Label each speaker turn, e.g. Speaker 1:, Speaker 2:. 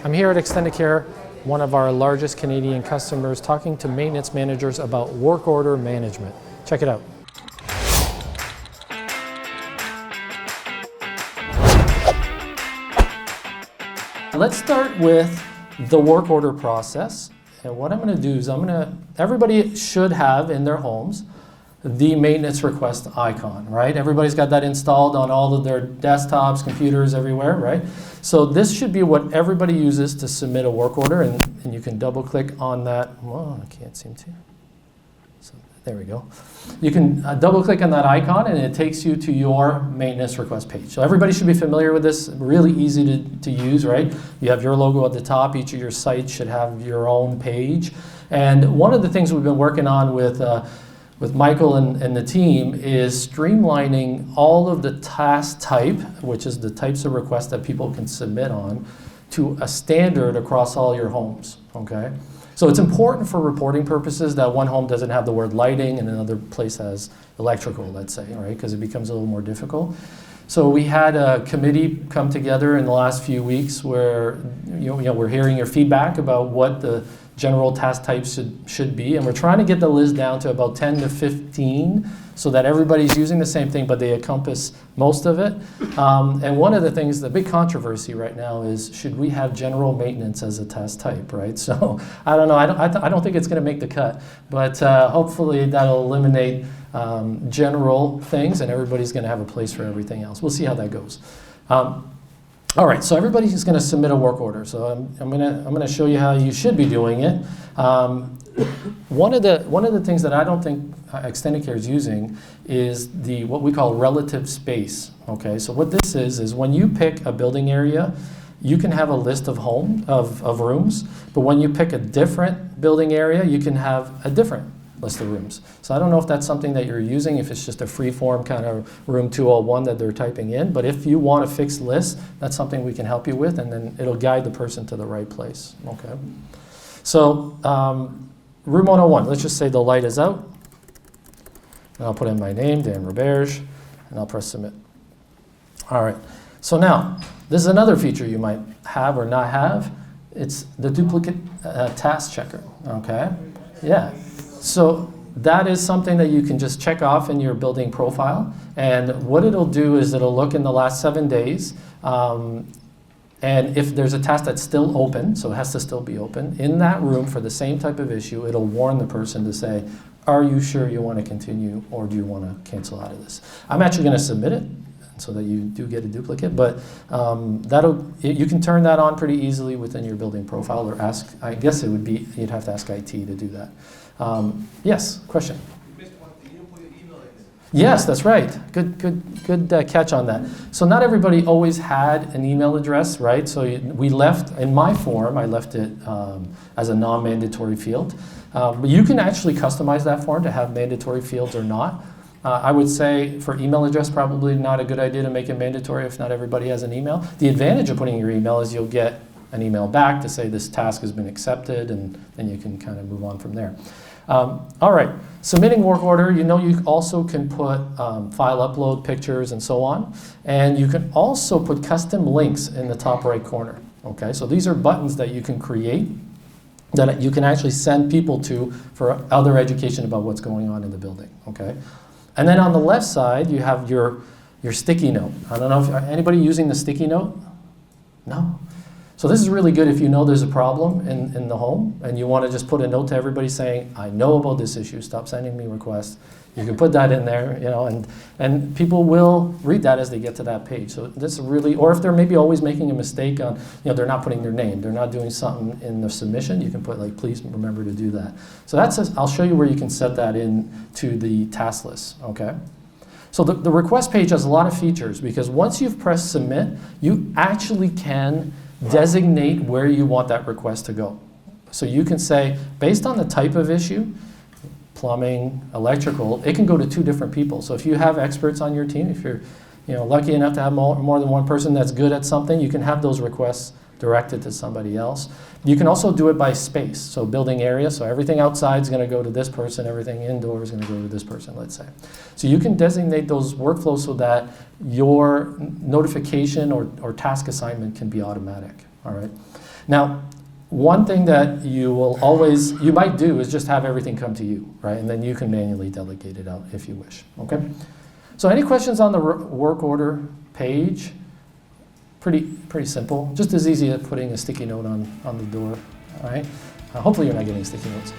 Speaker 1: I'm here at Extendicare, one of our largest Canadian customers, talking to maintenance managers about work order management. Check it out. Let's start with the work order process. And what I'm going to do is everybody should have in their homes the maintenance request icon, right? Everybody's got that installed on all of their desktops, computers, everywhere, right? So this should be what everybody uses to submit a work order, and you can double click on that. Well, I can't seem to. So there we go. You can double click on that icon and it takes you to your maintenance request page. So everybody should be familiar with this, really easy to use, right? You have your logo at the top, each of your sites should have your own page. And one of the things we've been working on with Michael and the team is streamlining all of the task type, which is the types of requests that people can submit on, to a standard across all your homes, okay? So it's important for reporting purposes that one home doesn't have the word lighting and another place has electrical, let's say, right? Because it becomes a little more difficult. So we had a committee come together in the last few weeks where we're hearing your feedback about what the general task types should be, and we're trying to get the list down to about 10 to 15 so that everybody's using the same thing, but they encompass most of it. And one of the things, the big controversy right now is, should we have general maintenance as a task type, right? So I don't know, I don't think it's going to make the cut, but hopefully that'll eliminate general things and everybody's going to have a place for everything else. We'll see how that goes. All right, so everybody's going to submit a work order. So I'm going to show you how you should be doing it. One of the things that I don't think Extendicare is using is what we call relative space. Okay, so what this is when you pick a building area, you can have a list of rooms, but when you pick a different building area, you can have a different list of rooms. So I don't know if that's something that you're using, if it's just a free-form kind of room 201 that they're typing in, but if you want a fixed list, that's something we can help you with, and then it'll guide the person to the right place. Okay. So room 101, let's just say the light is out, and I'll put in my name, Dan Roberge, and I'll press submit. All right, so now, this is another feature you might have or not have. It's the duplicate task checker, okay? Yeah. So that is something that you can just check off in your building profile, and what it'll do is it'll look in the last 7 days, and if there's a task that's still open, so it has to still be open, in that room for the same type of issue, it'll warn the person to say, are you sure you want to continue or do you want to cancel out of this? I'm actually going to submit it so that you do get a duplicate, but you can turn that on pretty easily within your building profile, or ask, I guess it would be, you'd have to ask IT to do that. Yes, question? You missed one. You didn't put your email in. Yes, that's right. Good catch on that. So not everybody always had an email address, right? So we left, in my form, I left it as a non-mandatory field. But you can actually customize that form to have mandatory fields or not. I would say for email address, probably not a good idea to make it mandatory if not everybody has an email. The advantage of putting your email is you'll get an email back to say this task has been accepted, and then you can kind of move on from there. All right, submitting work order, you also can put file upload, pictures, and so on. And you can also put custom links in the top right corner. Okay, so these are buttons that you can create that you can actually send people to for other education about what's going on in the building. Okay, and then on the left side, you have your sticky note. I don't know if anybody using the sticky note? No? So this is really good if you know there's a problem in the home and you want to just put a note to everybody saying, I know about this issue, stop sending me requests. You can put that in there, and people will read that as they get to that page. So this is really, or if they're maybe always making a mistake on, they're not putting their name, they're not doing something in the submission, you can put like, please remember to do that. So I'll show you where you can set that in to the task list, okay? So the request page has a lot of features because once you've pressed submit, you actually can designate where you want that request to go. So you can say, based on the type of issue, plumbing, electrical, it can go to 2 different people. So if you have experts on your team, if you're lucky enough to have more than one person that's good at something, you can have those requests directed to somebody else. You can also do it by space, so building area, so everything outside is going to go to this person, everything indoors is going to go to this person, let's say. So you can designate those workflows so that your notification or task assignment can be automatic, all right? Now, one thing that you might do is just have everything come to you, right? And then you can manually delegate it out if you wish, okay? So any questions on the work order page? Pretty simple, just as easy as putting a sticky note on the door, all right? Hopefully you're not getting sticky notes.